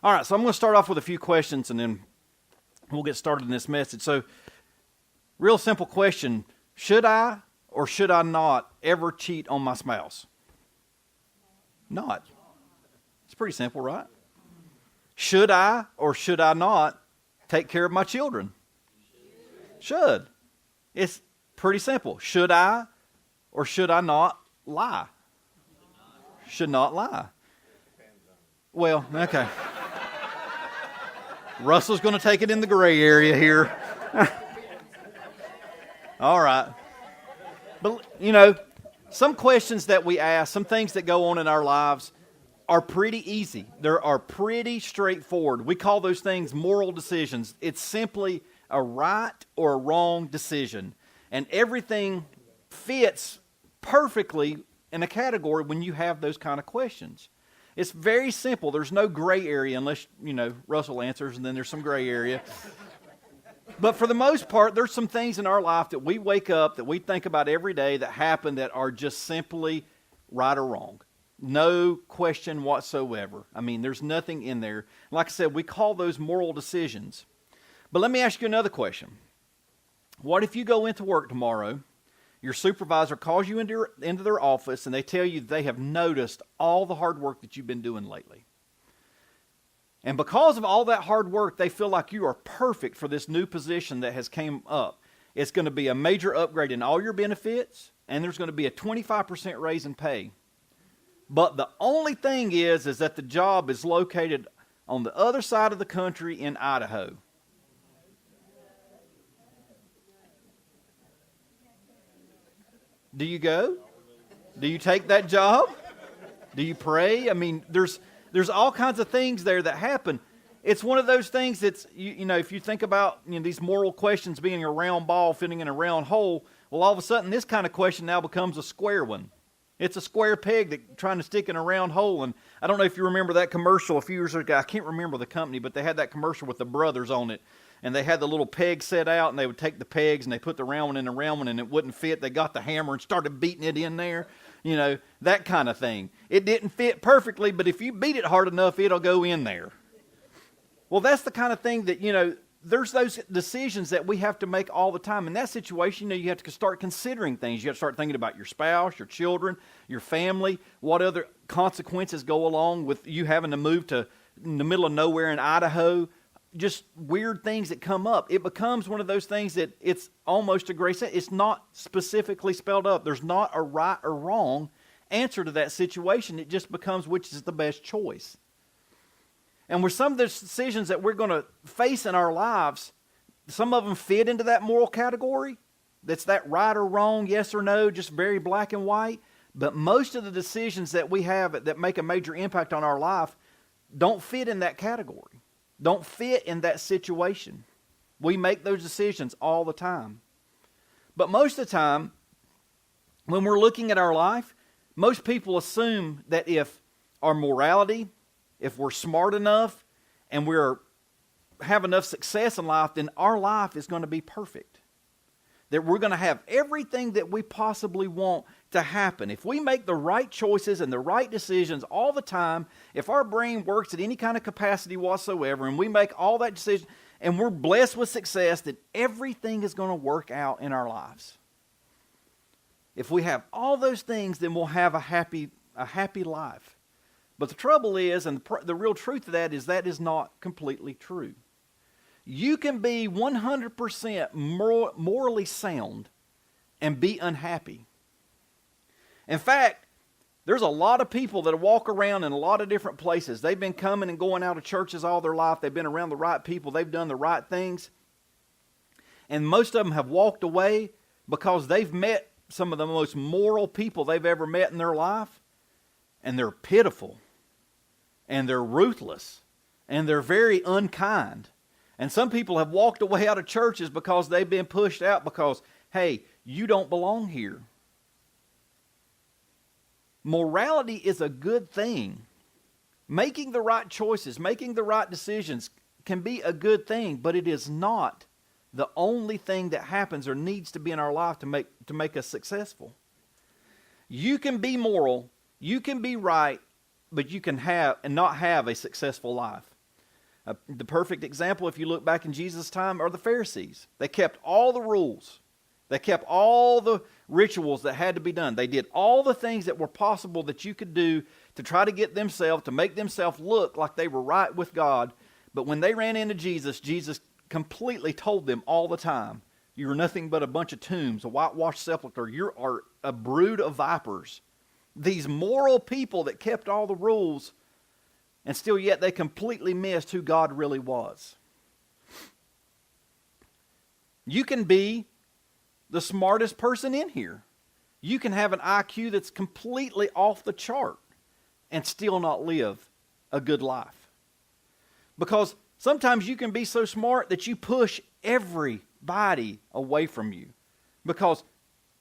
All right, so I'm going to start off with a few questions and then we'll get started in this message. So, real simple question. Should I or should I not ever cheat on my spouse? Not. It's pretty simple, right? Should I or should I not take care of my children? Should. It's pretty simple. Should I or should I not lie? Should not lie. Well, okay. Russell's going to take it in the gray area here. All right. But, some questions that we ask, some things that go on in our lives are pretty easy. They are pretty straightforward. We call those things moral decisions. It's simply a right or a wrong decision. And everything fits perfectly in a category when you have those kind of questions. It's very simple. There's no gray area unless, Russell answers and then there's some gray area. But for the most part, there's some things in our life that we wake up, that we think about every day that happen that are just simply right or wrong. No question whatsoever. I mean, there's nothing in there. Like I said, we call those moral decisions. But let me ask you another question. What if you go into work tomorrow, your supervisor calls you into their office and they tell you they have noticed all the hard work that you've been doing lately. And because of all that hard work, they feel like you are perfect for this new position that has came up. It's going to be a major upgrade in all your benefits, and there's going to be a 25% raise in pay. But the only thing is that the job is located on the other side of the country in Idaho. Do you go? Do you take that job? Do you pray? I mean, there's all kinds of things there that happen. It's one of those things that's, if you think about these moral questions being a round ball fitting in a round hole, well, all of a sudden this kind of question now becomes a square one. It's a square peg that trying to stick in a round hole. And I don't know if you remember that commercial a few years ago. I can't remember the company, but they had that commercial with the brothers on it. And they had the little peg set out, and they would take the pegs, and they put the round one in the round one, and it wouldn't fit. They got the hammer and started beating it in there. That kind of thing. It didn't fit perfectly, but if you beat it hard enough, it'll go in there. Well, that's the kind of thing that, there's those decisions that we have to make all the time. In that situation, you have to start considering things. You have to start thinking about your spouse, your children, your family, what other consequences go along with you having to move to in the middle of nowhere in Idaho. Just weird things that come up. It becomes one of those things that it's almost a gray set. It's not specifically spelled up. There's not a right or wrong answer to that situation. It just becomes which is the best choice. And with some of the decisions that we're going to face in our lives, some of them fit into that moral category. That's that right or wrong, yes or no, just very black and white. But most of the decisions that we have that make a major impact on our life don't fit in that category. Don't fit in that situation. We make those decisions all the time. But most of the time, when we're looking at our life, most people assume that if our morality, if we're smart enough, and have enough success in life, then our life is going to be perfect. That we're going to have everything that we possibly want to happen. If we make the right choices and the right decisions all the time, if our brain works at any kind of capacity whatsoever, and we make all that decision, and we're blessed with success, that everything is going to work out in our lives. If we have all those things, then we'll have a happy life. But the trouble is, and the real truth of that is not completely true. You can be 100% morally sound and be unhappy. In fact, there's a lot of people that walk around in a lot of different places. They've been coming and going out of churches all their life. They've been around the right people. They've done the right things. And most of them have walked away because they've met some of the most moral people they've ever met in their life. And they're pitiful. And they're ruthless. And they're very unkind. And some people have walked away out of churches because they've been pushed out because, hey, you don't belong here. Morality is a good thing. Making the right choices, making the right decisions can be a good thing, but it is not the only thing that happens or needs to be in our life to make us successful. You can be moral, you can be right, but you can have and not have a successful life. The perfect example, if you look back in Jesus' time, are the Pharisees. They kept all the rules. They kept all the rituals that had to be done. They did all the things that were possible that you could do to try to get themselves, to make themselves look like they were right with God. But when they ran into Jesus, Jesus completely told them all the time, "You are nothing but a bunch of tombs, a whitewashed sepulcher. You are a brood of vipers." These moral people that kept all the rules, and still yet they completely missed who God really was. You can be the smartest person in here. You can have an IQ that's completely off the chart and still not live a good life. Because sometimes you can be so smart that you push everybody away from you. Because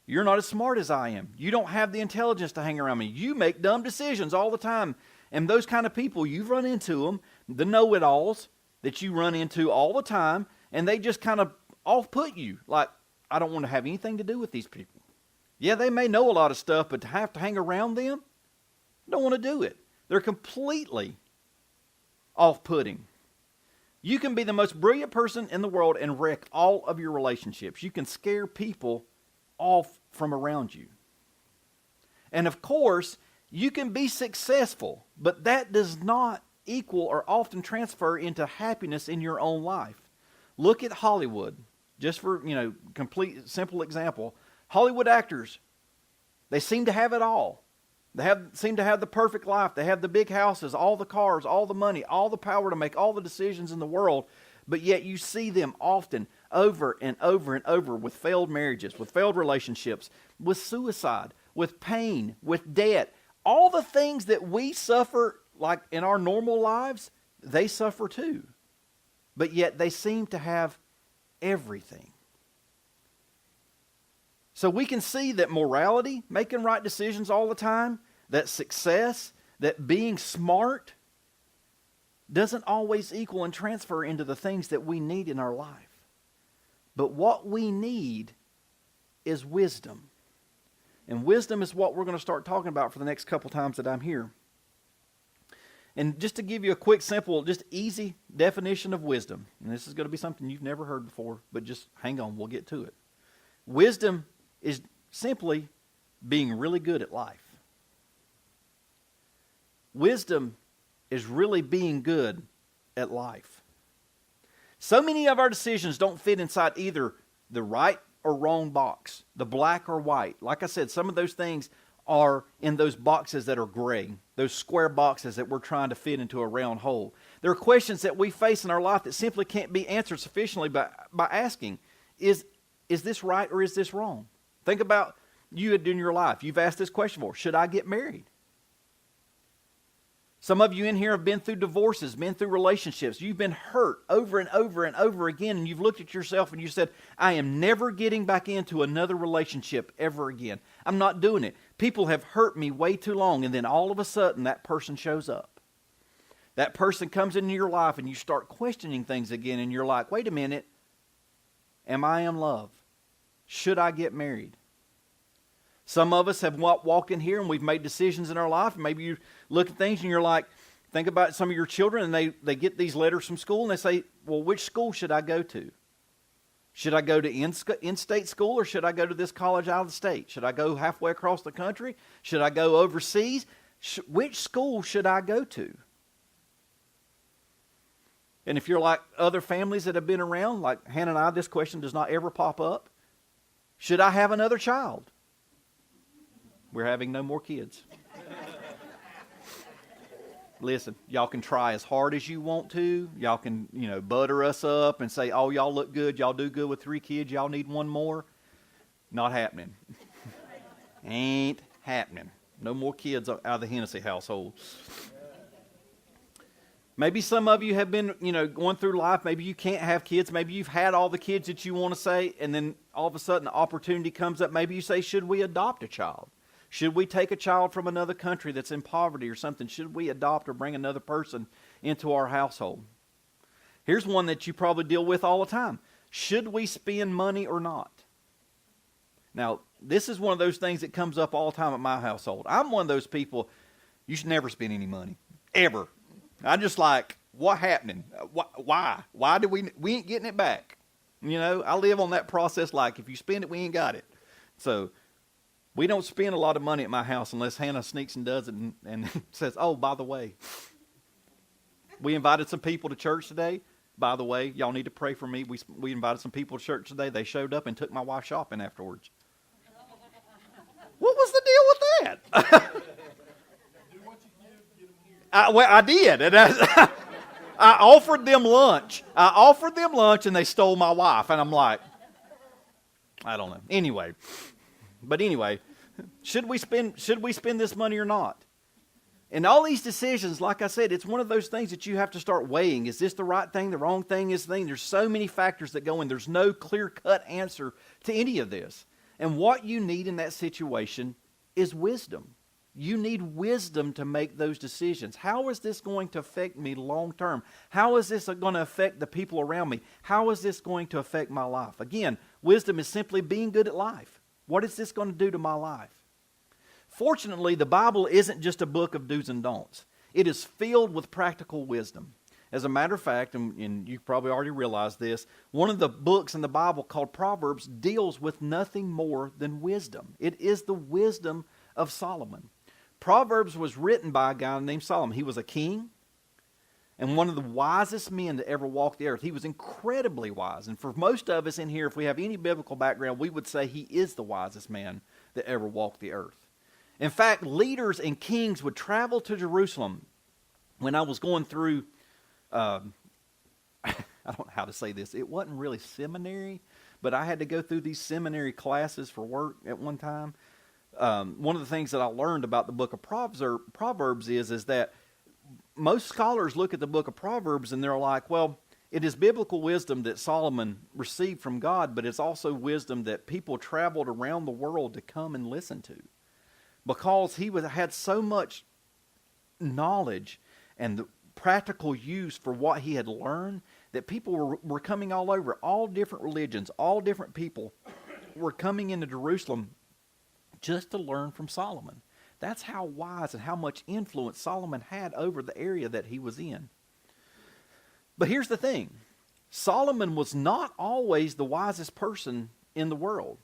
you're not as smart as I am. You don't have the intelligence to hang around me. You make dumb decisions all the time. And those kind of people, you run into them, the know-it-alls that you run into all the time, and they just kind of off-put you. Like, I don't want to have anything to do with these people. Yeah, they may know a lot of stuff, but to have to hang around them, I don't want to do it. They're completely off-putting. You can be the most brilliant person in the world and wreck all of your relationships. You can scare people off from around you. And of course, you can be successful, but that does not equal or often transfer into happiness in your own life. Look at Hollywood. Just for, complete, simple example. Hollywood actors, they seem to have it all. They seem to have the perfect life. They have the big houses, all the cars, all the money, all the power to make all the decisions in the world. But yet you see them often over and over and over with failed marriages, with failed relationships, with suicide, with pain, with debt. All the things that we suffer like in our normal lives, they suffer too. But yet they seem to have everything. So we can see that morality, making right decisions all the time, that success, that being smart, doesn't always equal and transfer into the things that we need in our life. But what we need is wisdom. And wisdom is what we're going to start talking about for the next couple times that I'm here. And just to give you a quick, simple, just easy definition of wisdom, and this is going to be something you've never heard before, but just hang on, we'll get to it. Wisdom is simply being really good at life. Wisdom is really being good at life. So many of our decisions don't fit inside either the right or wrong box, the black or white. Like I said, some of those things are in those boxes that are gray, those square boxes that we're trying to fit into a round hole. There are questions that we face in our life that simply can't be answered sufficiently by asking, is this right or is this wrong? Think about you in your life. You've asked this question before, should I get married? Some of you in here have been through divorces, been through relationships. You've been hurt over and over and over again, and you've looked at yourself and you said, I am never getting back into another relationship ever again. I'm not doing it. People have hurt me way too long, and then all of a sudden that person shows up. That person comes into your life and you start questioning things again, and you're like, wait a minute, am I in love? Should I get married? Some of us have walked in here and we've made decisions in our life. Maybe you look at things and you're like, think about some of your children and they get these letters from school and they say, well, which school should I go to? Should I go to in-state school or should I go to this college out of the state? Should I go halfway across the country? Should I go overseas? Which school should I go to? And if you're like other families that have been around, like Hannah and I, this question does not ever pop up. Should I have another child? We're having no more kids. Listen, y'all can try as hard as you want to. Y'all can, butter us up and say, oh, y'all look good. Y'all do good with 3 kids. Y'all need 1 more. Not happening. Ain't happening. No more kids out of the Hennessy household. Maybe some of you have been, going through life. Maybe you can't have kids. Maybe you've had all the kids that you want to say, and then all of a sudden the opportunity comes up. Maybe you say, should we adopt a child? Should we take a child from another country that's in poverty or something? Should we adopt or bring another person into our household? Here's one that you probably deal with all the time. Should we spend money or not? Now, this is one of those things that comes up all the time at my household. I'm one of those people, you should never spend any money. Ever. I'm just like, What happening? Why? Why do we ain't getting it back? You know, I live on that process like if you spend it, we ain't got it. So we don't spend a lot of money at my house unless Hannah sneaks and does it and says, oh, by the way, we invited some people to church today. By the way, y'all need to pray for me. We invited some people to church today. They showed up and took my wife shopping afterwards. What was the deal with that? I did. And I offered them lunch. And they stole my wife. And I'm like, I don't know. Anyway, should we spend this money or not? And all these decisions, like I said, it's one of those things that you have to start weighing. Is this the right thing? The wrong thing is the thing. There's so many factors that go in. There's no clear-cut answer to any of this. And what you need in that situation is wisdom. You need wisdom to make those decisions. How is this going to affect me long term? How is this going to affect the people around me? How is this going to affect my life? Again, wisdom is simply being good at life. What is this going to do to my life? Fortunately, the Bible isn't just a book of do's and don'ts. It is filled with practical wisdom. As a matter of fact, and you probably already realized this, one of the books in the Bible called Proverbs deals with nothing more than wisdom. It is the wisdom of Solomon. Proverbs was written by a guy named Solomon. He was a king and one of the wisest men that ever walked the earth. He was incredibly wise. And for most of us in here, if we have any biblical background, we would say he is the wisest man that ever walked the earth. In fact, leaders and kings would travel to Jerusalem. When I was going through, I don't know how to say this. It wasn't really seminary, but I had to go through these seminary classes for work at one time. One of the things that I learned about the book of Proverbs is that most scholars look at the book of Proverbs and they're like, well, it is biblical wisdom that Solomon received from God, but it's also wisdom that people traveled around the world to come and listen to. Because he had so much knowledge and the practical use for what he had learned that people were coming all over. All different religions, all different people were coming into Jerusalem just to learn from Solomon. That's how wise and how much influence Solomon had over the area that he was in. But here's the thing. Solomon was not always the wisest person in the world.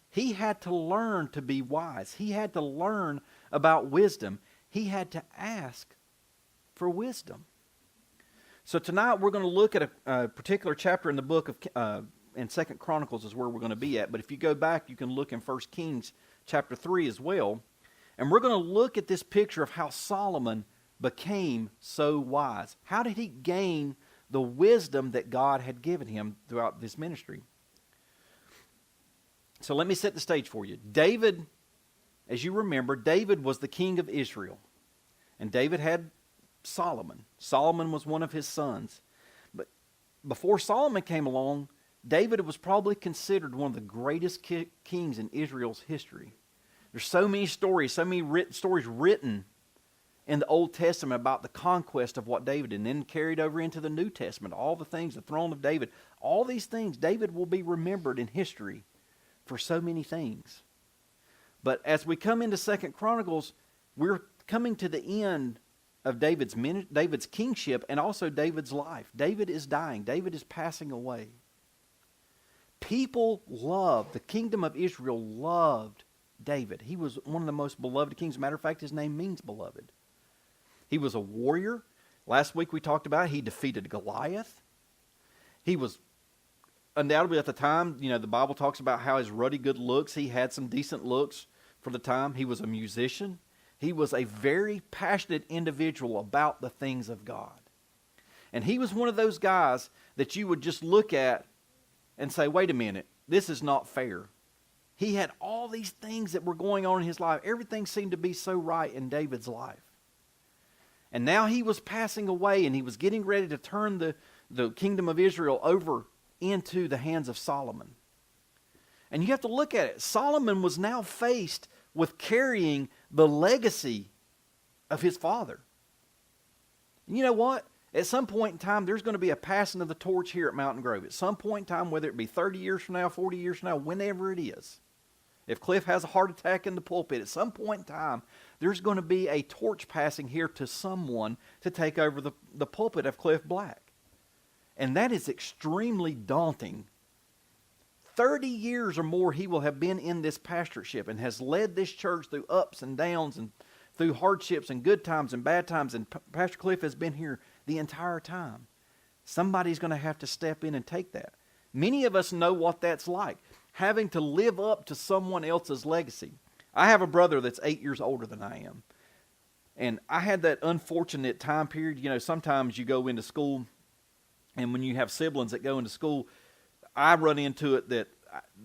He had to learn to be wise. He had to learn about wisdom. He had to ask for wisdom. So tonight we're going to look at a particular chapter in the book of in 2 Chronicles is where we're going to be at. But if you go back, you can look in 1 Kings chapter 3 as well. And we're going to look at this picture of how Solomon became so wise. How did he gain the wisdom that God had given him throughout this ministry? So let me set the stage for you. David, as you remember, David was the king of Israel. And David had Solomon. Solomon was one of his sons. But before Solomon came along, David was probably considered one of the greatest kings in Israel's history. There's so many stories, stories written in the Old Testament about the conquest of what David did, and then carried over into the New Testament. All the things, the throne of David, all these things, David will be remembered in history for so many things. But as we come into 2 Chronicles, we're coming to the end of David's kingship and also David's life. David is dying. David is passing away. People loved, the kingdom of Israel loved David. He was one of the most beloved kings. As a matter of fact, his name means beloved. He was a warrior. Last week we talked about he defeated Goliath. He was undoubtedly at the time, the Bible talks about how his ruddy good looks, he had some decent looks for the time. He was a musician. He was a very passionate individual about the things of God. And he was one of those guys that you would just look at and say, wait a minute, this is not fair. He had all these things that were going on in his life. Everything seemed to be so right in David's life. And now he was passing away and he was getting ready to turn the kingdom of Israel over into the hands of Solomon. And you have to look at it. Solomon was now faced with carrying the legacy of his father. And you know what? At some point in time, there's going to be a passing of the torch here at Mountain Grove. At some point in time, whether it be 30 years from now, 40 years from now, whenever it is, If Cliff has a heart attack in the pulpit, at some point in time, there's going to be a torch passing here to someone to take over the pulpit of Cliff Black. And that is extremely daunting. 30 years or more he will have been in this pastorship and has led this church through ups and downs and through hardships and good times and bad times. And Pastor Cliff has been here the entire time. Somebody's going to have to step in and take that. Many of us know what that's like, having to live up to someone else's legacy. I have a brother that's 8 years older than I am. And I had that unfortunate time period. You know, sometimes you go into school, and when you have siblings that go into school, I run into it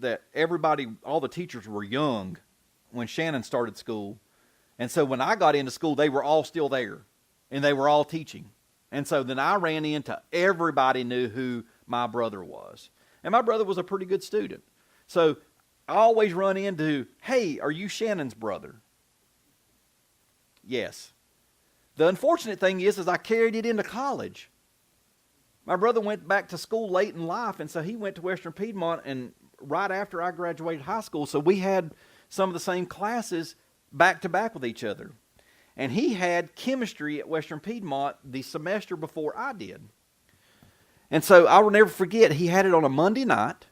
that everybody, all the teachers were young when Shannon started school. And so when I got into school, they were all still there, and they were all teaching. And so then I ran into everybody knew who my brother was. And my brother was a pretty good student. So I always run into, hey, are you Shannon's brother? Yes. The unfortunate thing is I carried it into college. My brother went back to school late in life, and so he went to Western Piedmont and right after I graduated high school. So we had some of the same classes back to back with each other. And he had chemistry at Western Piedmont the semester before I did. And so I will never forget, he had it on a Monday night,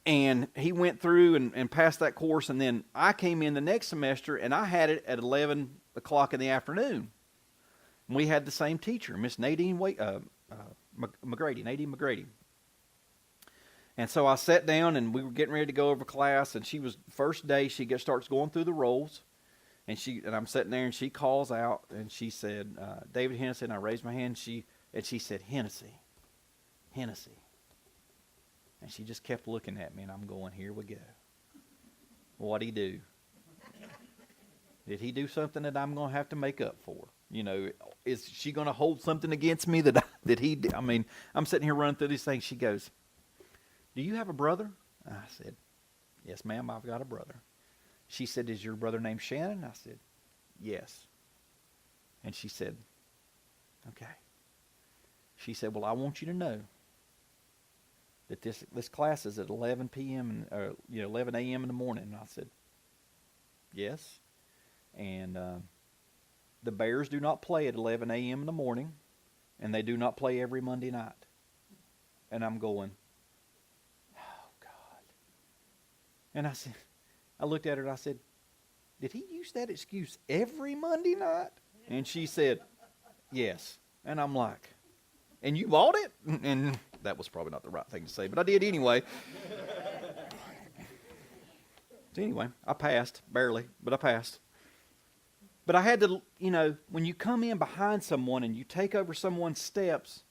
and he went through and passed that course, and then I came in the next semester, and I had it at 11 o'clock in the afternoon. And we had the same teacher, Miss Nadine McGrady, Nadine McGrady. And so I sat down, and we were getting ready to go over class, and she was, first day, she starts going through the rolls, and I'm sitting there, and she calls out, and she said, David Hennessy, and I raised my hand, and she said, Hennessy. And she just kept looking at me, and I'm going, here we go. What'd he do? Did he do something that I'm going to have to make up for? You know, is she going to hold something against me that he did? I mean, I'm sitting here running through these things. She goes, do you have a brother? I said, yes, ma'am, I've got a brother. She said, is your brother named Shannon? I said, yes. And she said, okay. She said, well, I want you to know that this class is at 11 p.m. 11 a.m. in the morning. And I said, yes. And the Bears do not play at 11 a.m. in the morning, and they do not play every Monday night. And I'm going, oh, God. And I looked at her and I said, did he use that excuse every Monday night? And she said, yes. And I'm like, and you bought it? And that was probably not the right thing to say, but I did anyway. So anyway, I passed, barely, but I passed. But I had to, when you come in behind someone and you take over someone's steps,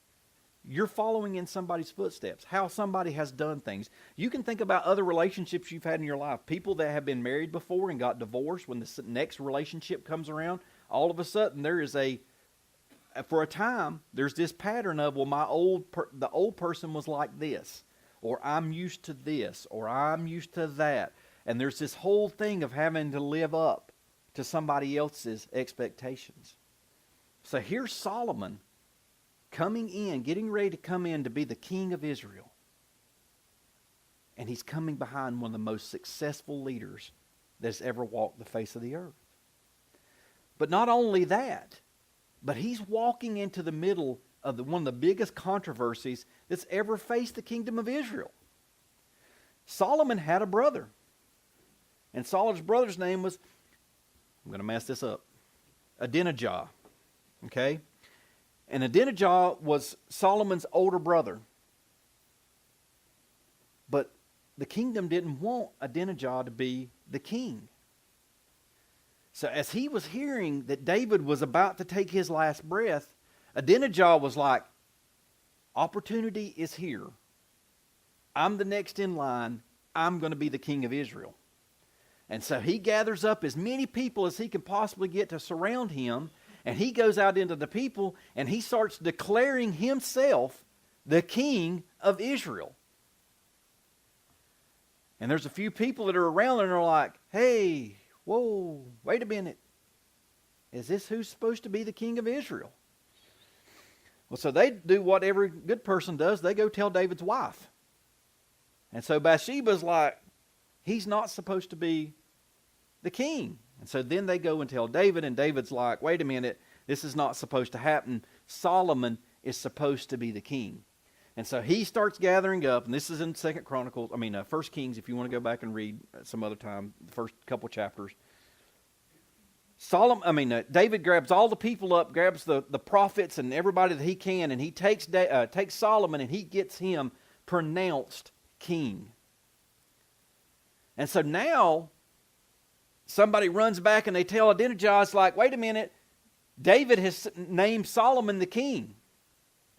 you're following in somebody's footsteps, how somebody has done things. You can think about other relationships you've had in your life. People that have been married before and got divorced, when the next relationship comes around, all of a sudden there is for a time, there's this pattern of, well, the old person was like this, or I'm used to this, or I'm used to that. And there's this whole thing of having to live up to somebody else's expectations. So here's Solomon coming in, getting ready to come in to be the king of Israel. And he's coming behind one of the most successful leaders that's ever walked the face of the earth. But not only that, but he's walking into the middle of one of the biggest controversies that's ever faced the kingdom of Israel. Solomon had a brother. And Solomon's brother's name was, I'm going to mess this up, Adonijah. Okay? And Adonijah was Solomon's older brother. But the kingdom didn't want Adonijah to be the king. So as he was hearing that David was about to take his last breath, Adonijah was like, opportunity is here. I'm the next in line. I'm going to be the king of Israel. And so he gathers up as many people as he can possibly get to surround him, and he goes out into the people, and he starts declaring himself the king of Israel. And there's a few people that are around and are like, hey, whoa, wait a minute. Is this who's supposed to be the king of Israel? Well, so they do what every good person does. They go tell David's wife. And so Bathsheba's like, He's not supposed to be the king. And so then they go and tell David, and David's like, wait a minute, this is not supposed to happen. Solomon is supposed to be the king. And so he starts gathering up, and this is in First Kings, if you want to go back and read some other time, the first couple chapters. David grabs all the people up, grabs the prophets and everybody that he can, and he takes Solomon and he gets him pronounced king. And so now somebody runs back and they tell Adonijah, it's like, wait a minute, David has named Solomon the king.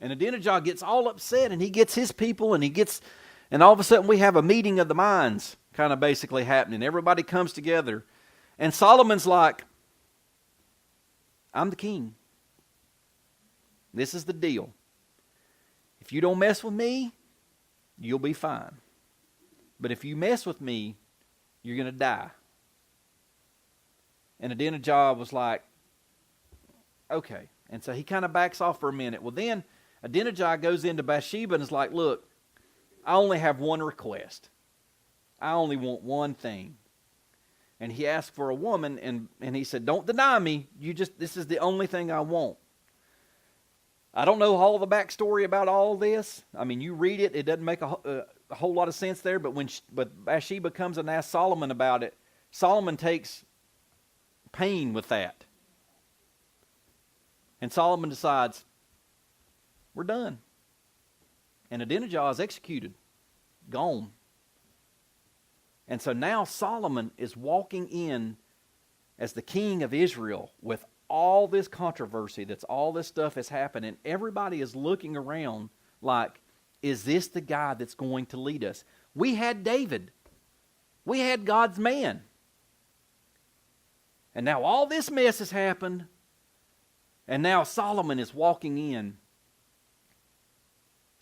And Adonijah gets all upset, and he gets his people, and all of a sudden we have a meeting of the minds kind of basically happening. Everybody comes together. And Solomon's like, I'm the king. This is the deal. If you don't mess with me, you'll be fine. But if you mess with me, you're going to die. And Adonijah was like, okay. And so he kind of backs off for a minute. Well, then Adonijah goes into Bathsheba and is like, look, I only have one request. I only want one thing. And he asked for a woman, and he said, don't deny me. This is the only thing I want. I don't know all the backstory about all this. I mean, you read it, it doesn't make a whole lot of sense there, but when Bathsheba comes and asks Solomon about it, Solomon takes pain with that. And Solomon decides, we're done. And Adonijah is executed, gone. And so now Solomon is walking in as the king of Israel with all this controversy, all this stuff has happened, and everybody is looking around like, is this the guy that's going to lead us? We had David. We had God's man. And now all this mess has happened, and now Solomon is walking in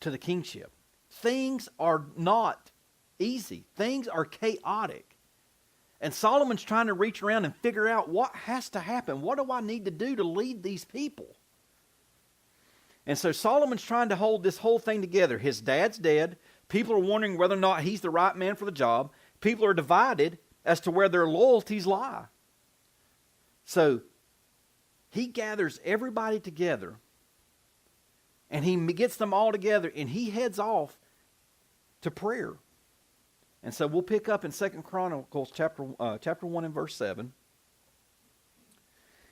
to the kingship. Things are not easy. Things are chaotic. And Solomon's trying to reach around and figure out what has to happen. What do I need to do to lead these people? And so Solomon's trying to hold this whole thing together. His dad's dead. People are wondering whether or not he's the right man for the job. People are divided as to where their loyalties lie. So he gathers everybody together, and he gets them all together, and he heads off to prayer. And so we'll pick up in 2 Chronicles chapter 1 and verse 7.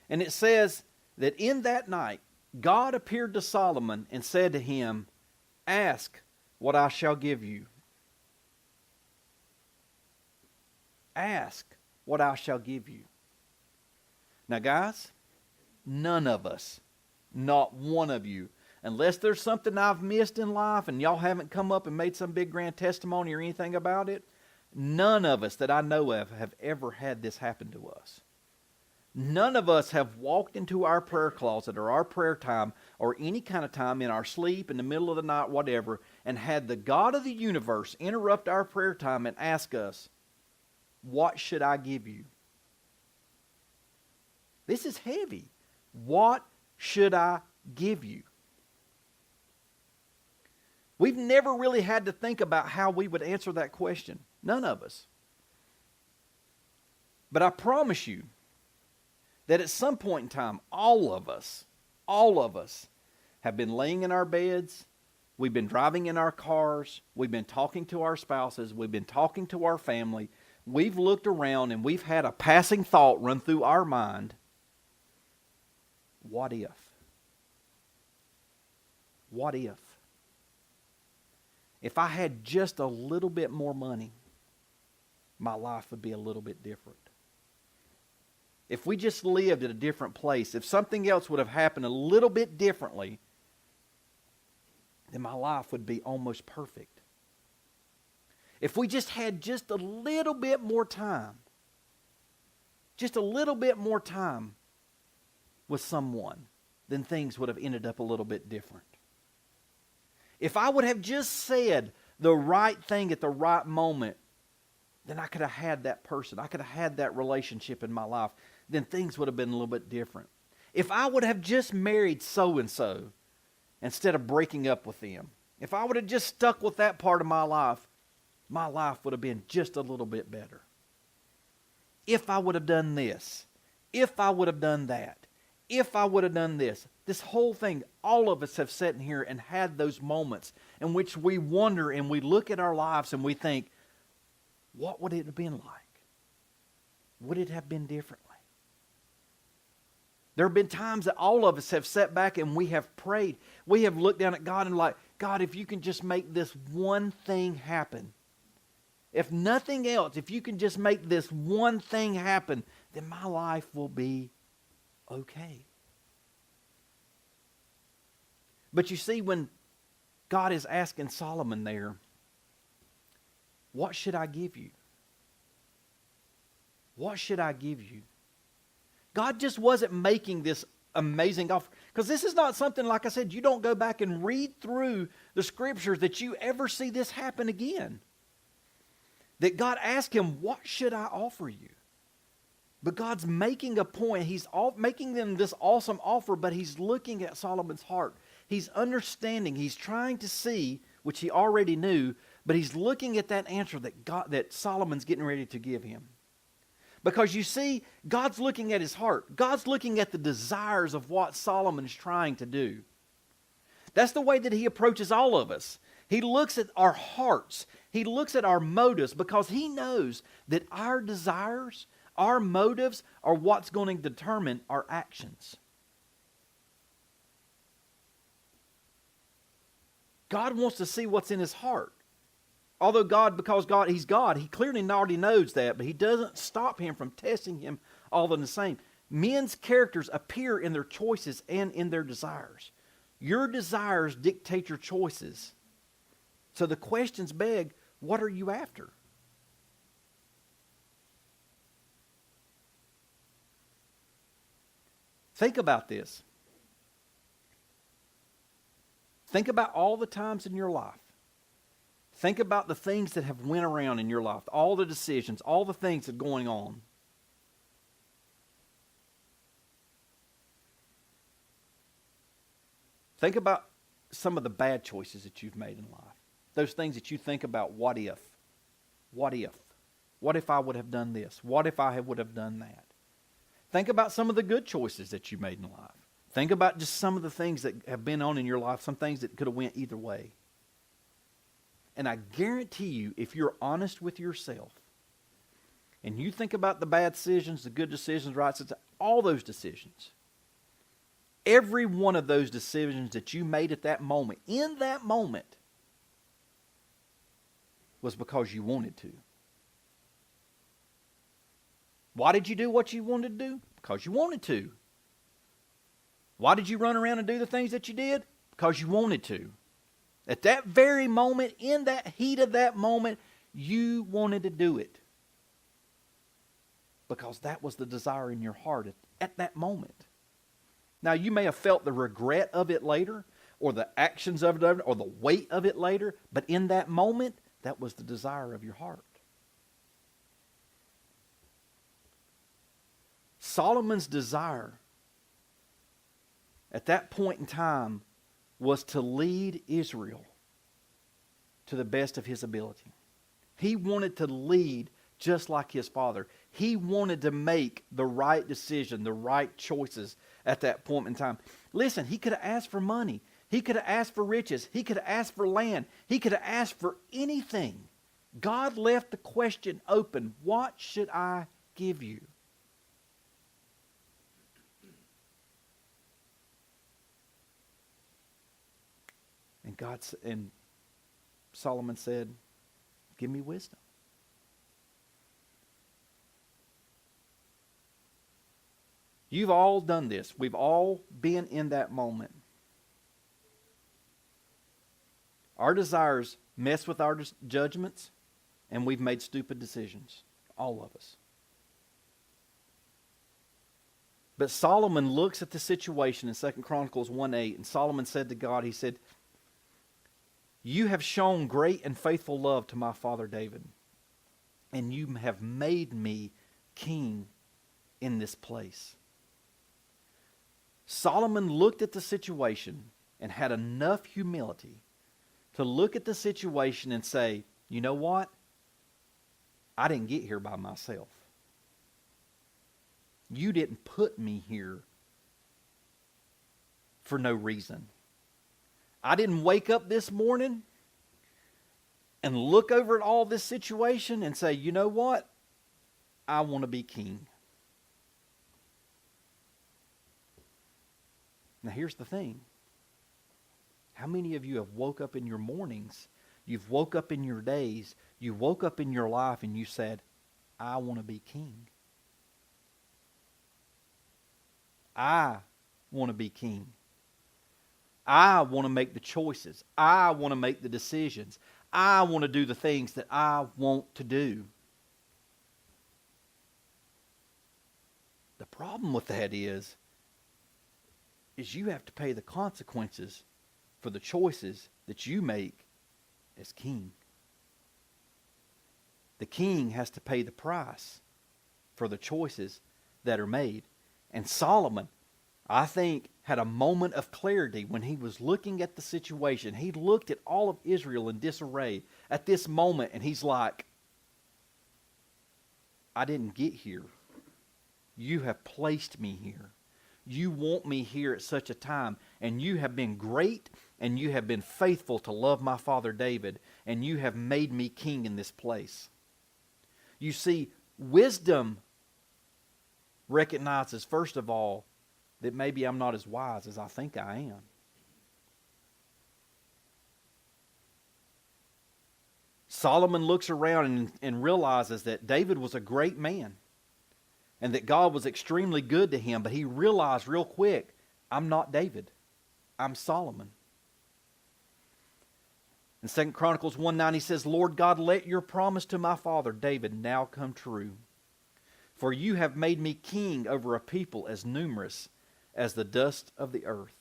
And it says that in that night, God appeared to Solomon and said to him, ask what I shall give you. Ask what I shall give you. Now guys, none of us, not one of you, unless there's something I've missed in life and y'all haven't come up and made some big grand testimony or anything about it, none of us that I know of have ever had this happen to us. None of us have walked into our prayer closet or our prayer time or any kind of time in our sleep, in the middle of the night, whatever, and had the God of the universe interrupt our prayer time and ask us, what should I give you? This is heavy. What should I give you? We've never really had to think about how we would answer that question. None of us. But I promise you that at some point in time, all of us have been laying in our beds, we've been driving in our cars, we've been talking to our spouses, we've been talking to our family, we've looked around and we've had a passing thought run through our mind. What if? What if? If I had just a little bit more money, my life would be a little bit different. If we just lived at a different place, if something else would have happened a little bit differently, then my life would be almost perfect. If we just had just a little bit more time, just a little bit more time with someone, then things would have ended up a little bit different. If I would have just said the right thing at the right moment, then I could have had that person. I could have had that relationship in my life. Then things would have been a little bit different. If I would have just married so-and-so instead of breaking up with them, if I would have just stuck with that part of my life, my life would have been just a little bit better. If I would have done this, if I would have done that, if I would have done this. This whole thing, all of us have sat in here and had those moments in which we wonder and we look at our lives and we think, what would it have been like? Would it have been differently? There have been times that all of us have sat back and we have prayed. We have looked down at God and like, God, if you can just make this one thing happen. If nothing else, if you can just make this one thing happen, then my life will be okay. But you see, when God is asking Solomon there, what should I give you? What should I give you? God just wasn't making this amazing offer. Because this is not something, like I said, you don't go back and read through the scriptures that you ever see this happen again. That God asked him, what should I offer you? But God's making a point. He's making them this awesome offer, but he's looking at Solomon's heart. He's understanding. He's trying to see, which he already knew, but he's looking at that answer that Solomon's getting ready to give him. Because you see, God's looking at his heart. God's looking at the desires of what Solomon's trying to do. That's the way that he approaches all of us. He looks at our hearts. He looks at our motives because he knows that our desires, our motives are what's going to determine our actions. God wants to see what's in his heart. Although He's God, he clearly already knows that, but he doesn't stop him from testing him all in the same. Men's characters appear in their choices and in their desires. Your desires dictate your choices. So the questions beg, what are you after? Think about this. Think about all the times in your life. Think about the things that have went around in your life, all the decisions, all the things that are going on. Think about some of the bad choices that you've made in life. Those things that you think about, what if? What if? What if I would have done this? What if I would have done that? Think about some of the good choices that you made in life. Think about just some of the things that have been on in your life, some things that could have went either way. And I guarantee you, if you're honest with yourself, and you think about the bad decisions, the good decisions, right, all those decisions, every one of those decisions that you made at that moment, in that moment, was because you wanted to. Why did you do what you wanted to do? Because you wanted to. Why did you run around and do the things that you did? Because you wanted to. At that very moment, in that heat of that moment, you wanted to do it. Because that was the desire in your heart at that moment. Now, you may have felt the regret of it later, or the actions of it, or the weight of it later, but in that moment, that was the desire of your heart. Solomon's desire at that point in time was to lead Israel to the best of his ability. He wanted to lead just like his father. He wanted to make the right decision, the right choices at that point in time. Listen, he could have asked for money. He could have asked for riches. He could have asked for land. He could have asked for anything. God left the question open. What should I give you? And Solomon said, give me wisdom. You've all done this. We've all been in that moment. Our desires mess with our judgments, and we've made stupid decisions. All of us. But Solomon looks at the situation in 2 Chronicles 1:8, and Solomon said to God, he said, you have shown great and faithful love to my father David, and you have made me king in this place. Solomon looked at the situation and had enough humility to look at the situation and say, you know what? I didn't get here by myself. You didn't put me here for no reason. I didn't wake up this morning and look over at all this situation and say, you know what? I want to be king. Now here's the thing. How many of you have woke up in your mornings, you've woke up in your days, you woke up in your life and you said, I want to be king. I want to be king. I want to make the choices. I want to make the decisions. I want to do the things that I want to do. The problem with that is you have to pay the consequences for the choices that you make as king. The king has to pay the price for the choices that are made. And Solomon, I think, had a moment of clarity when he was looking at the situation. He looked at all of Israel in disarray at this moment, and he's like, I didn't get here. You have placed me here. You want me here at such a time, and you have been great, and you have been faithful to love my father David, and you have made me king in this place. You see, wisdom recognizes, first of all, that maybe I'm not as wise as I think I am. Solomon looks around and realizes that David was a great man and that God was extremely good to him, but he realized real quick, I'm not David. I'm Solomon. In 2 Chronicles 1:9 he says, Lord God, let your promise to my father David now come true. For you have made me king over a people as numerous as the dust of the earth.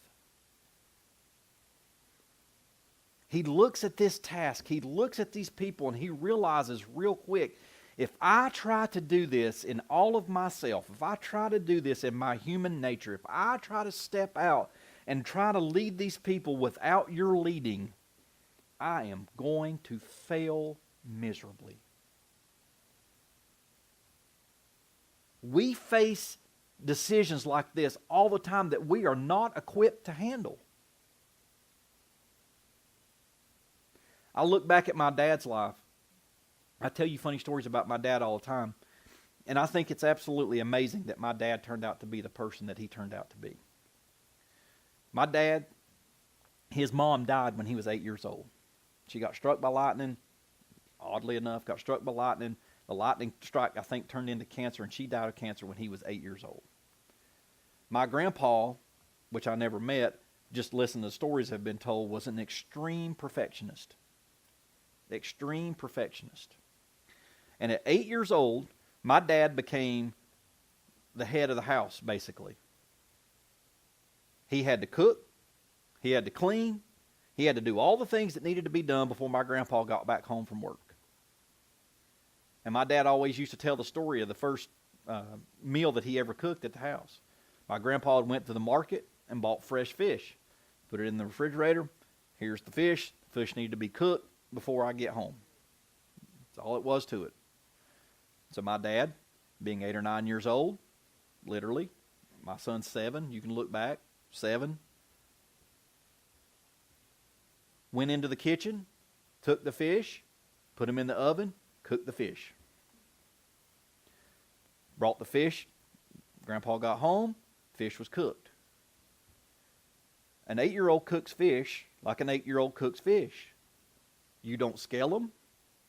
He looks at this task, he looks at these people, and he realizes real quick, if I try to do this in all of myself, if I try to do this in my human nature, if I try to step out and try to lead these people without your leading, I am going to fail miserably. We face decisions like this all the time that we are not equipped to handle. I look back at my dad's life. I tell you funny stories about my dad all the time. And I think it's absolutely amazing that my dad turned out to be the person that he turned out to be. My dad, his mom died when he was 8 years old. She got struck by lightning. Oddly enough, got struck by lightning. The lightning strike, I think, turned into cancer, and she died of cancer when he was 8 years old. My grandpa, which I never met, just listening to stories have been told, was an extreme perfectionist. Extreme perfectionist. And at 8 years old, my dad became the head of the house, basically. He had to cook. He had to clean. He had to do all the things that needed to be done before my grandpa got back home from work. And my dad always used to tell the story of the first meal that he ever cooked at the house. My grandpa went to the market and bought fresh fish. Put it in the refrigerator. Here's the fish. The fish needed to be cooked before I get home. That's all it was to it. So my dad, being 8 or 9 years old, literally, my son's 7, you can look back, 7, went into the kitchen, took the fish, put them in the oven, cooked the fish. Brought the fish. Grandpa got home. Fish was cooked. An 8-year-old cooks fish like an 8-year-old cooks fish. You don't scale them.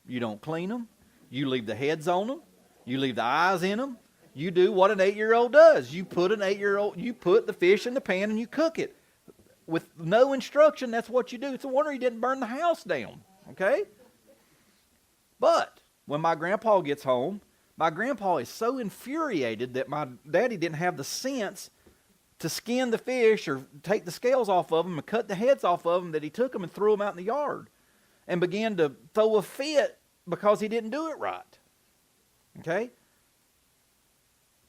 You don't clean them. You leave the heads on them. You leave the eyes in them. You do what an 8-year-old does. You put the fish in the pan and you cook it. With no instruction, that's what you do. It's a wonder he didn't burn the house down. Okay? But when my grandpa gets home, my grandpa is so infuriated that my daddy didn't have the sense to skin the fish or take the scales off of them and cut the heads off of them that he took them and threw them out in the yard and began to throw a fit because he didn't do it right. Okay?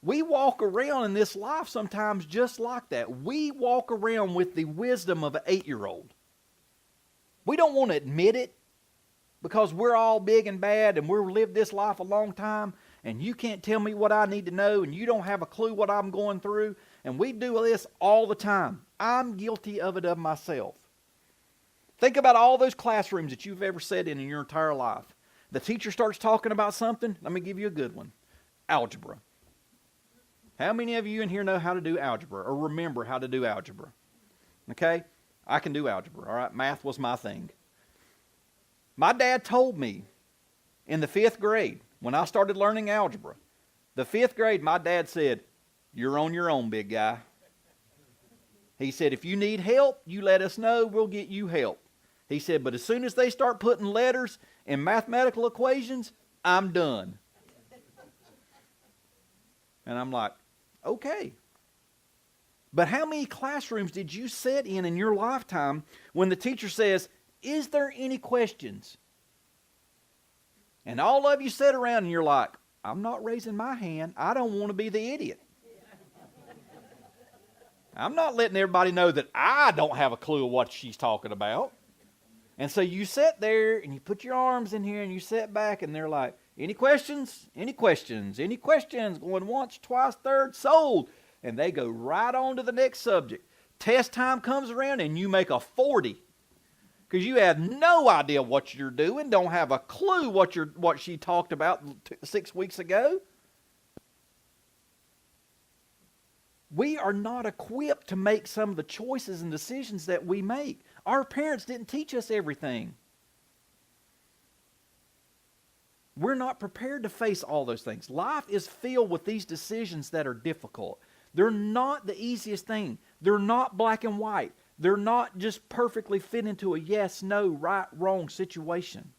We walk around in this life sometimes just like that. We walk around with the wisdom of an 8-year-old. We don't want to admit it. because we're all big and bad and we've lived this life a long time and you can't tell me what I need to know and you don't have a clue what I'm going through. And we do this all the time. I'm guilty of it of myself. Think about all those classrooms that you've ever sat in your entire life. The teacher starts talking about something. Let me give you a good one. Algebra. How many of you in here know how to do algebra or remember how to do algebra? Okay? I can do algebra, all right? Math was my thing. My dad told me in the 5th grade, when I started learning algebra, the 5th grade, my dad said, "You're on your own, big guy." He said, "If you need help, you let us know, we'll get you help." He said, "But as soon as they start putting letters in mathematical equations, I'm done." And I'm like, okay. But how many classrooms did you sit in your lifetime when the teacher says, "Is there any questions?" And all of you sit around and you're like, "I'm not raising my hand. I don't want to be the idiot. I'm not letting everybody know that I don't have a clue of what she's talking about." And so you sit there and you put your arms in here and you sit back and they're like, "Any questions? Any questions? Any questions?" Going once, twice, third, sold. And they go right on to the next subject. Test time comes around and you make a 40. Because you have no idea what you're doing, don't have a clue what she talked about 6 weeks ago. We are not equipped to make some of the choices and decisions that we make. Our parents didn't teach us everything. We're not prepared to face all those things. Life is filled with these decisions that are difficult. They're not the easiest thing. They're not black and white. They're not just perfectly fit into a yes, no, right, wrong situation.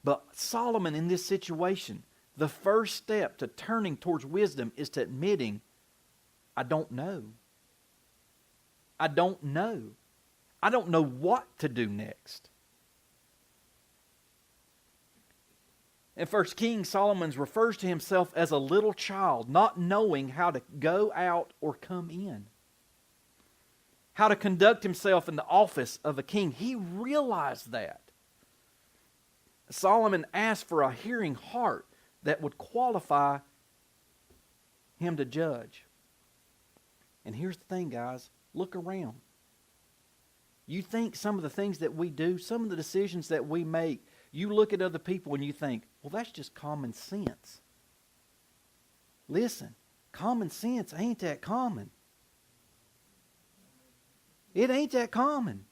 But Solomon in this situation, the first step to turning towards wisdom is to admitting, "I don't know. I don't know. I don't know what to do next." In 1 Kings, Solomon refers to himself as a little child, not knowing how to go out or come in, how to conduct himself in the office of a king. He realized that. Solomon asked for a hearing heart that would qualify him to judge. And here's the thing, guys. Look around. You think some of the things that we do, some of the decisions that we make, you look at other people and you think, well, that's just common sense. Listen, common sense ain't that common. It ain't that common.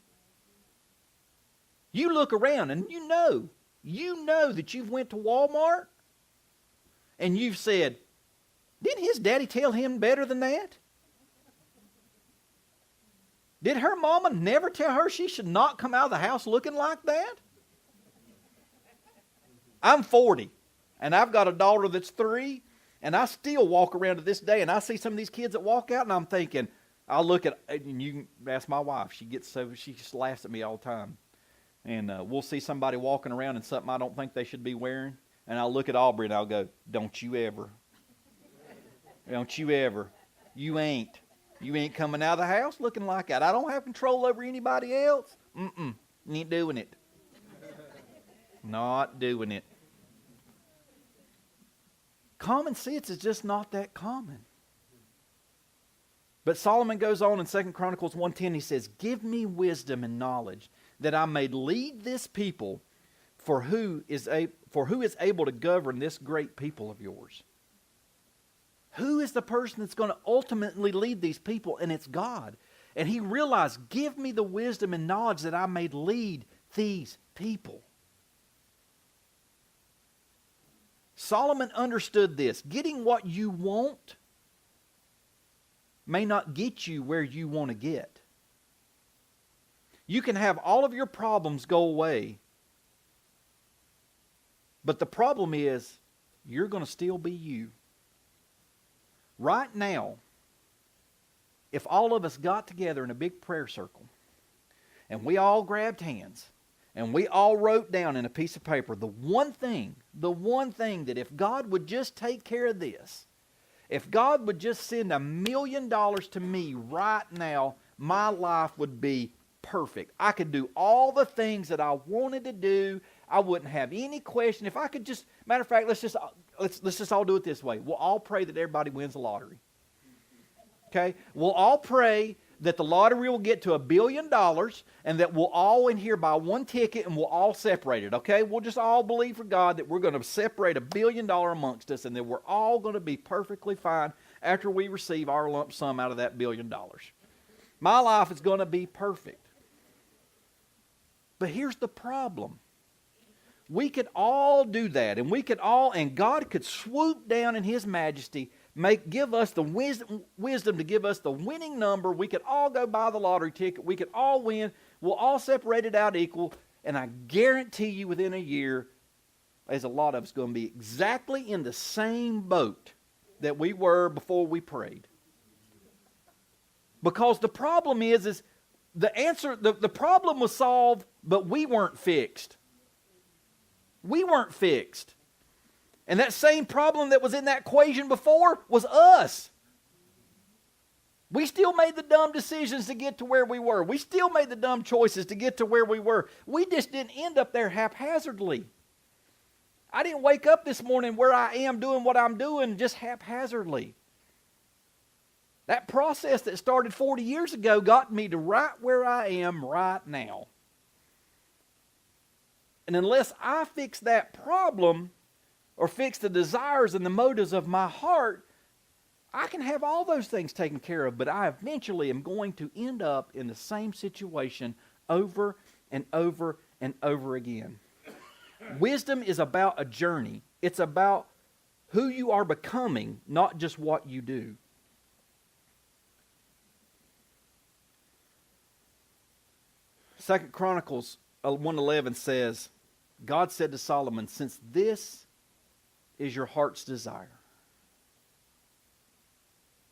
You look around and you know that you've went to Walmart and you've said, didn't his daddy tell him better than that? Did her mama never tell her she should not come out of the house looking like that? I'm 40, and I've got a daughter that's 3, and I still walk around to this day, and I see some of these kids that walk out, and I'm thinking, I'll look at, and you can ask my wife, she just laughs at me all the time. And we'll see somebody walking around in something I don't think they should be wearing, and I'll look at Aubrey, and I'll go, don't you ever. Don't you ever. You ain't coming out of the house looking like that. I don't have control over anybody else. Ain't doing it. Not doing it. Common sense is just not that common. But Solomon goes on in 2 Chronicles 1:10, he says, give me wisdom and knowledge, that I may lead this people, for who is able to govern this great people of yours. Who is the person that's going to ultimately lead these people? And it's God. And he realized, give me the wisdom and knowledge that I may lead these people. Solomon understood this. Getting what you want may not get you where you want to get. You can have all of your problems go away, but the problem is you're going to still be you. Right now, if all of us got together in a big prayer circle and we all grabbed hands and we all wrote down in a piece of paper the one thing that if God would just take care of this, if God would just send $1 million to me right now, my life would be perfect. I could do all the things that I wanted to do. I wouldn't have any question. If I could just, matter of fact, let's just all do it this way. We'll all pray that everybody wins the lottery. Okay? We'll all pray that the lottery will get to $1 billion and that we'll all in here buy one ticket and we'll all separate it. Okay? We'll just all believe for God that we're going to separate $1 billion amongst us and that we're all going to be perfectly fine after we receive our lump sum out of that $1 billion. My life is going to be perfect. But here's the problem. We could all do that, and God could swoop down in His majesty, give us the wisdom to give us the winning number. We could all go buy the lottery ticket. We could all win. We'll all separate it out equal, and I guarantee you within a year, there's a lot of us going to be exactly in the same boat that we were before we prayed. Because the problem is the answer, the problem was solved, but we weren't fixed. We weren't fixed. And that same problem that was in that equation before was us. We still made the dumb decisions to get to where we were. We still made the dumb choices to get to where we were. We just didn't end up there haphazardly. I didn't wake up this morning where I am doing what I'm doing just haphazardly. That process that started 40 years ago got me to right where I am right now. And unless I fix that problem or fix the desires and the motives of my heart, I can have all those things taken care of, but I eventually am going to end up in the same situation over and over and over again. Wisdom is about a journey. It's about who you are becoming, not just what you do. Second Chronicles 1:11 says, God said to Solomon, since this is your heart's desire.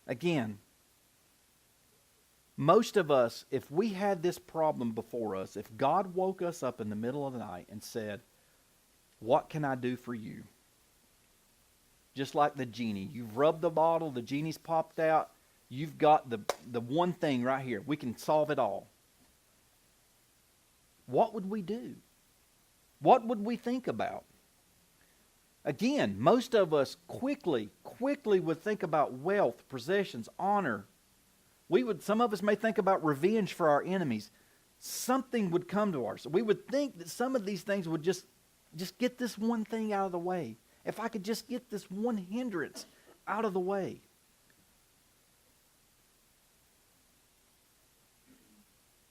Again, most of us, if we had this problem before us, if God woke us up in the middle of the night and said, what can I do for you? Just like the genie. You've rubbed the bottle, the genie's popped out. You've got the one thing right here. We can solve it all. What would we do? What would we think about? Again, most of us quickly would think about wealth, possessions, honor. Some of us may think about revenge for our enemies. Something would come to us. We would think that some of these things would just get this one thing out of the way. If I could just get this one hindrance out of the way.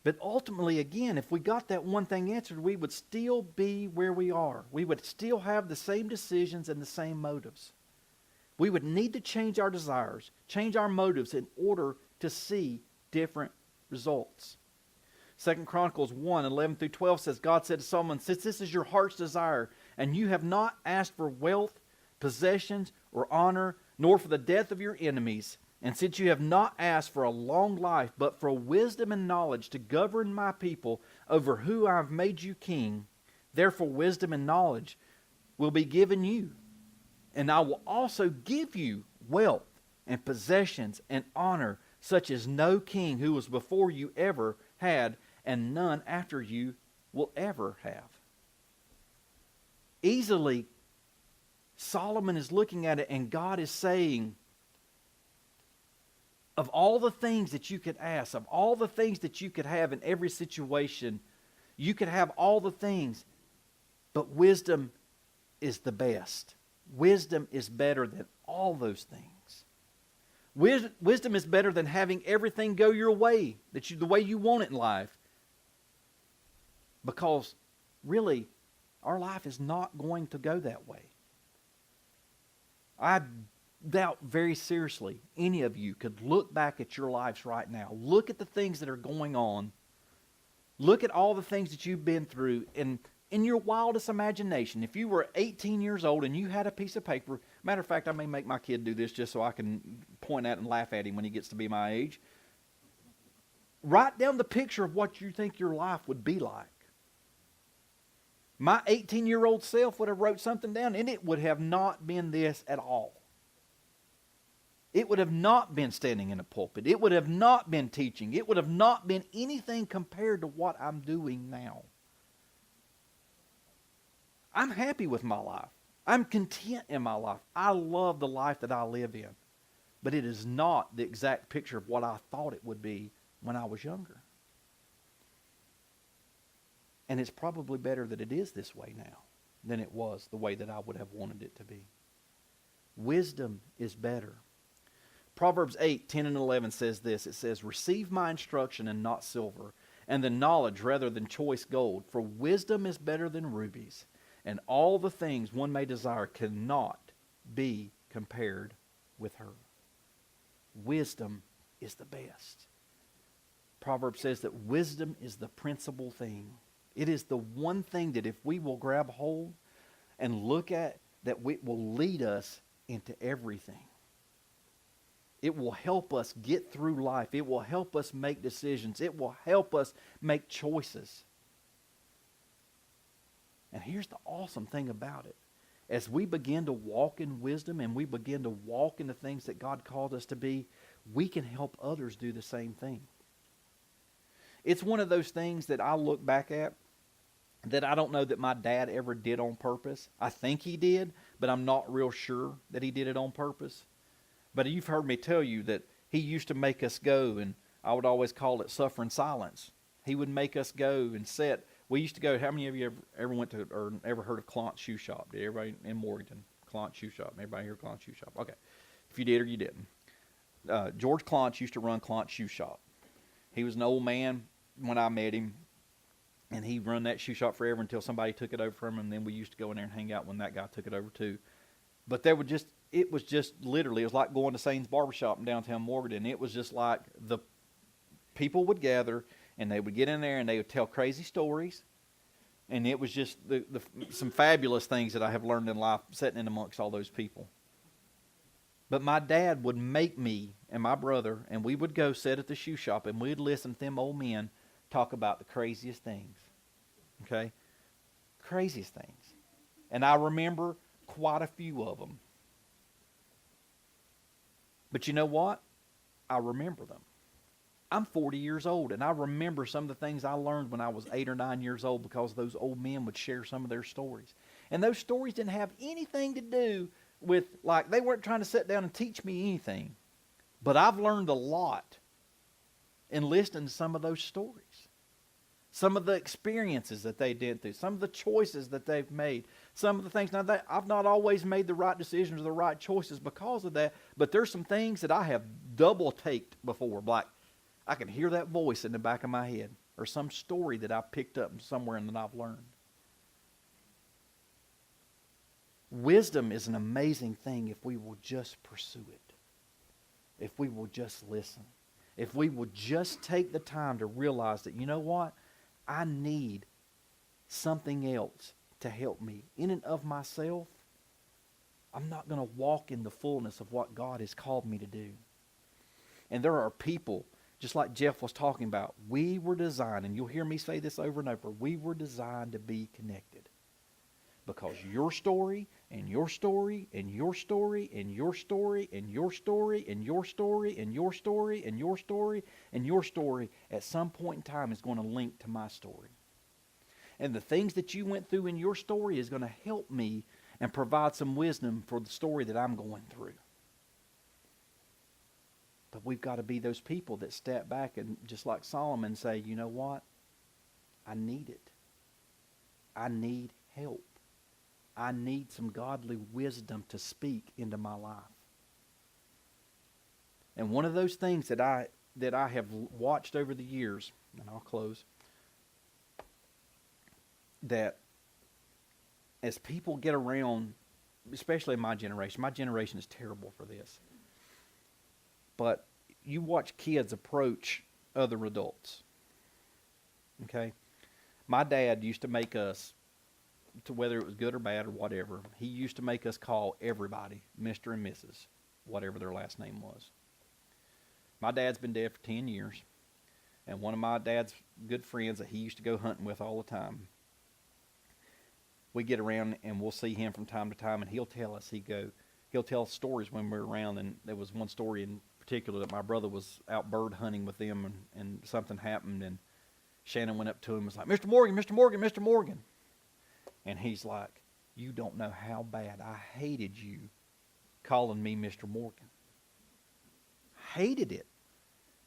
But ultimately, again, if we got that one thing answered, we would still be where we are. We would still have the same decisions and the same motives. We would need to change our desires, change our motives in order to see different results. 2 Chronicles 1:11-12 says, God said to Solomon, since this is your heart's desire, and you have not asked for wealth, possessions, or honor, nor for the death of your enemies, and since you have not asked for a long life, but for wisdom and knowledge to govern my people over who I have made you king, therefore wisdom and knowledge will be given you. And I will also give you wealth and possessions and honor, such as no king who was before you ever had, and none after you will ever have. Easily, Solomon is looking at it, and God is saying, of all the things that you could ask, of all the things that you could have in every situation, you could have all the things, but wisdom is the best. Wisdom is better than all those things. Wisdom is better than having everything go your way, the way you want it in life. Because really, our life is not going to go that way. I doubt very seriously any of you could look back at your lives right now. Look at the things that are going on. Look at all the things that you've been through. And in your wildest imagination, if you were 18 years old and you had a piece of paper, matter of fact, I may make my kid do this just so I can point at and laugh at him when he gets to be my age. Write down the picture of what you think your life would be like. My 18-year-old self would have wrote something down, and it would have not been this at all. It would have not been standing in a pulpit. It would have not been teaching. It would have not been anything compared to what I'm doing now. I'm happy with my life. I'm content in my life. I love the life that I live in. But it is not the exact picture of what I thought it would be when I was younger. And it's probably better that it is this way now than it was the way that I would have wanted it to be. Wisdom is better. Proverbs 8:10 and 11 says this. It says, receive my instruction and not silver, and the knowledge rather than choice gold. For wisdom is better than rubies, and all the things one may desire cannot be compared with her. Wisdom is the best. Proverbs says that wisdom is the principal thing. It is the one thing that if we will grab hold and look at, that it will lead us into everything. It will help us get through life. It will help us make decisions. It will help us make choices. And here's the awesome thing about it. As we begin to walk in wisdom and we begin to walk in the things that God called us to be, we can help others do the same thing. It's one of those things that I look back at that I don't know that my dad ever did on purpose. I think he did, but I'm not real sure that he did it on purpose. But you've heard me tell you that he used to make us go, and I would always call it suffering silence. He would make us go and sit. We used to go, how many of you ever went to or ever heard of Clont's Shoe Shop? Did everybody in Morganton? Clont's Shoe Shop. Everybody hear Clont's Shoe Shop? Okay. If you did or you didn't. George Clont used to run Clont's Shoe Shop. He was an old man when I met him, and he run that shoe shop forever until somebody took it over from him, and then we used to go in there and hang out when that guy took it over too. But it was just literally, it was like going to Sane's Barbershop in downtown Morganton. It was just like the people would gather, and they would get in there, and they would tell crazy stories. And it was just some fabulous things that I have learned in life sitting in amongst all those people. But my dad would make me and my brother, and we would go sit at the shoe shop, and we'd listen to them old men talk about the craziest things. Okay? Craziest things. And I remember quite a few of them. But you know what? I remember them. I'm 40 years old, and I remember some of the things I learned when I was 8 or 9 years old because those old men would share some of their stories. And those stories didn't have anything to do with, like, they weren't trying to sit down and teach me anything. But I've learned a lot in listening to some of those stories. Some of the experiences that they did through, some of the choices that they've made, some of the things. Now, I've not always made the right decisions or the right choices because of that, but there's some things that I have double-taked before. Like, I can hear that voice in the back of my head, or some story that I picked up somewhere and that I've learned. Wisdom is an amazing thing if we will just pursue it. If we will just listen. If we will just take the time to realize that, you know what? I need something else to help me. In and of myself, I'm not going to walk in the fullness of what God has called me to do. And there are people, just like Jeff was talking about, we were designed, and you'll hear me say this over and over, we were designed to be connected. Because your story, and your story, and your story, and your story, and your story, and your story, and your story, and your story, and your story, at some point in time is going to link to my story. And the things that you went through in your story is going to help me and provide some wisdom for the story that I'm going through. But we've got to be those people that step back and, just like Solomon, say, you know what? I need it. I need help. I need some godly wisdom to speak into my life. And one of those things that I have watched over the years, and I'll close, that as people get around, especially in my generation is terrible for this, but you watch kids approach other adults. Okay? My dad used to make us, to whether it was good or bad or whatever, he used to make us call everybody Mr. and Mrs., whatever their last name was. My dad's been dead for 10 years, and one of my dad's good friends that he used to go hunting with all the time, we get around and we'll see him from time to time, and he'll tell us, he'll tell stories when we're around, and there was one story in particular that my brother was out bird hunting with them, and something happened, and Shannon went up to him and was like, Mr. Morgan, Mr. Morgan, Mr. Morgan. And he's like, you don't know how bad I hated you calling me Mr. Morgan. Hated it.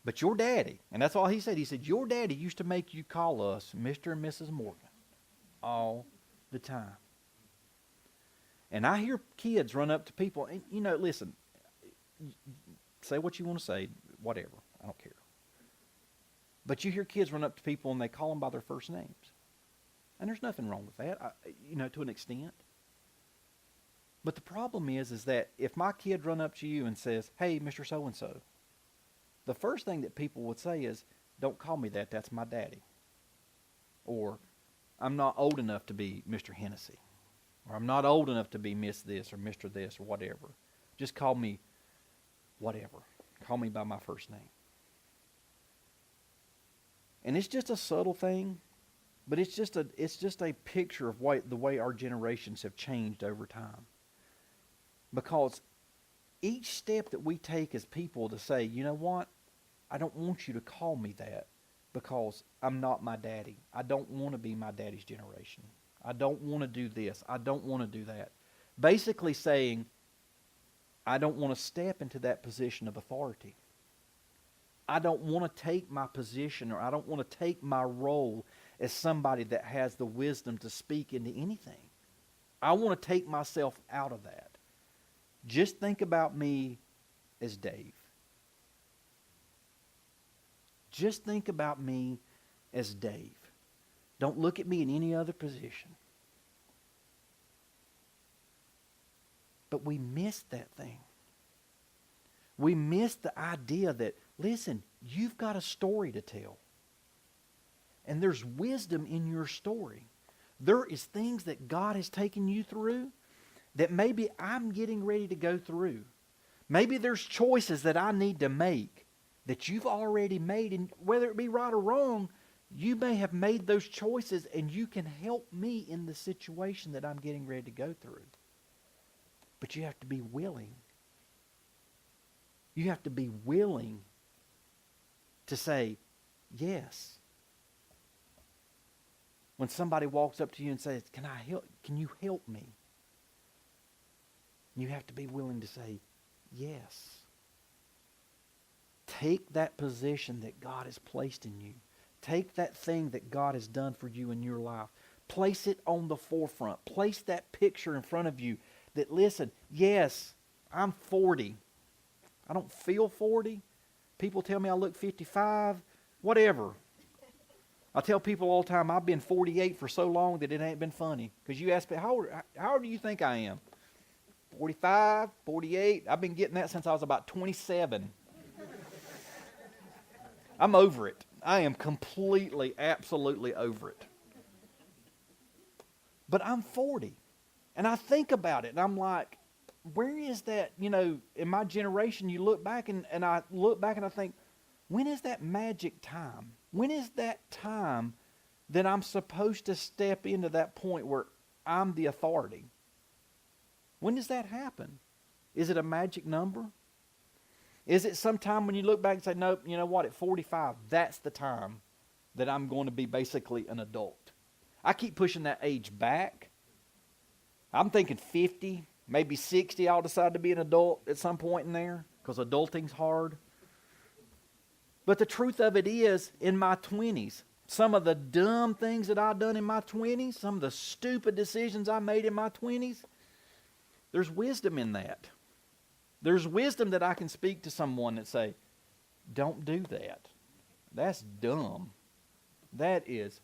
But your daddy, and that's all he said. He said, your daddy used to make you call us Mr. and Mrs. Morgan all the time. And I hear kids run up to people, and listen, say what you want to say, whatever, I don't care. But you hear kids run up to people and they call them by their first names. And there's nothing wrong with that, to an extent. But the problem is that if my kid run up to you and says, hey, Mr. So-and-so, the first thing that people would say is, don't call me that, that's my daddy. Or, I'm not old enough to be Mr. Hennessy. Or I'm not old enough to be Miss this or Mr. this or whatever. Just call me whatever. Call me by my first name. And it's just a subtle thing, but it's just a picture of the way our generations have changed over time. Because each step that we take as people to say, you know what, I don't want you to call me that because I'm not my daddy. I don't want to be my daddy's generation. I don't want to do this. I don't want to do that. Basically saying, I don't want to step into that position of authority. I don't want to take my position, or I don't want to take my role as somebody that has the wisdom to speak into anything. I want to take myself out of that. Just think about me as Dave. Just think about me as Dave. Don't look at me in any other position. But we missed that thing. We missed the idea that, listen, you've got a story to tell. And there's wisdom in your story. There is things that God has taken you through that maybe I'm getting ready to go through. Maybe there's choices that I need to make that you've already made, and whether it be right or wrong, you may have made those choices, and you can help me in the situation that I'm getting ready to go through. But you have to be willing. You have to be willing to say, yes. When somebody walks up to you and says, can I help? Can you help me? You have to be willing to say, yes. Take that position that God has placed in you. Take that thing that God has done for you in your life. Place it on the forefront. Place that picture in front of you that, listen, yes, I'm 40. I don't feel 40. People tell me I look 55. Whatever. I tell people all the time, I've been 48 for so long that it ain't been funny. Because you ask me, how old do you think I am? 45, 48. I've been getting that since I was about 27. I'm over it. I am completely, absolutely over it. But I'm 40. And I think about it, and I'm like, where is that, in my generation, you look back, and I look back and I think, when is that magic time? When is that time that I'm supposed to step into that point where I'm the authority? When does that happen? Is it a magic number? Is it sometime when you look back and say, nope, you know what, at 45, that's the time that I'm going to be basically an adult? I keep pushing that age back. I'm thinking 50, maybe 60, I'll decide to be an adult at some point in there, because adulting's hard. But the truth of it is, in my 20s, some of the dumb things that I've done in my 20s, some of the stupid decisions I made in my 20s, there's wisdom in that. There's wisdom that I can speak to someone that say, don't do that. That's dumb. That is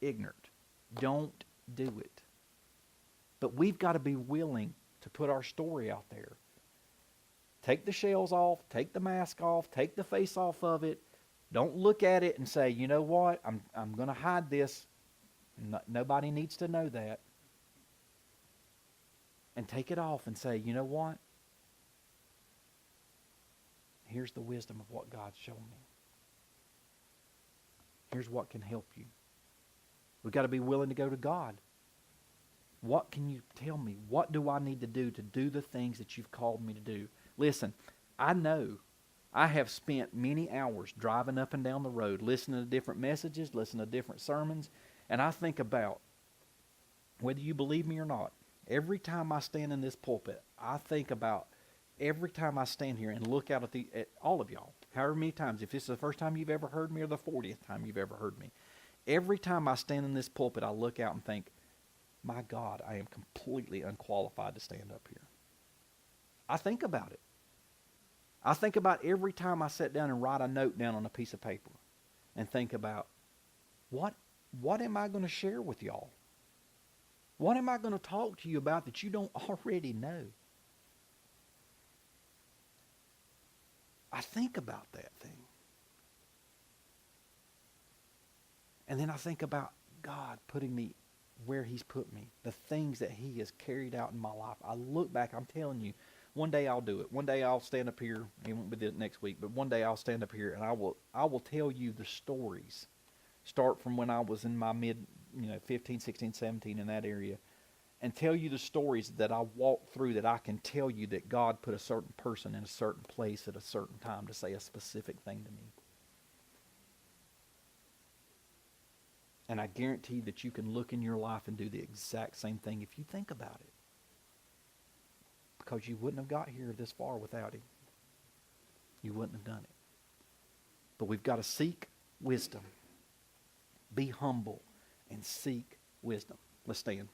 ignorant. Don't do it. But we've got to be willing to put our story out there. Take the shells off, take the mask off, take the face off of it. Don't look at it and say, you know what, I'm going to hide this. Nobody needs to know that. And take it off and say, you know what? Here's the wisdom of what God's shown me. Here's what can help you. We've got to be willing to go to God. What can you tell me? What do I need to do the things that you've called me to do? Listen, I know I have spent many hours driving up and down the road, listening to different messages, listening to different sermons, and I think about, whether you believe me or not, every time I stand in this pulpit, I think about every time I stand here and look out at all of y'all, however many times, if this is the first time you've ever heard me or the 40th time you've ever heard me, every time I stand in this pulpit, I look out and think, my God, I am completely unqualified to stand up here. I think about it. I think about every time I sit down and write a note down on a piece of paper and think about, what am I going to share with y'all? What am I going to talk to you about that you don't already know? I think about that thing. And then I think about God putting me where He's put me, the things that He has carried out in my life. I look back, I'm telling you, one day I'll do it. One day I'll stand up here. It won't be next week, but one day I'll stand up here and I will tell you the stories. Start from when I was in my mid, 15, 16, 17 in that area, and tell you the stories that I walked through, that I can tell you that God put a certain person in a certain place at a certain time to say a specific thing to me. And I guarantee that you can look in your life and do the exact same thing if you think about it. Because you wouldn't have got here this far without Him. You wouldn't have done it. But we've got to seek wisdom. Be humble and seek wisdom. Let's stand.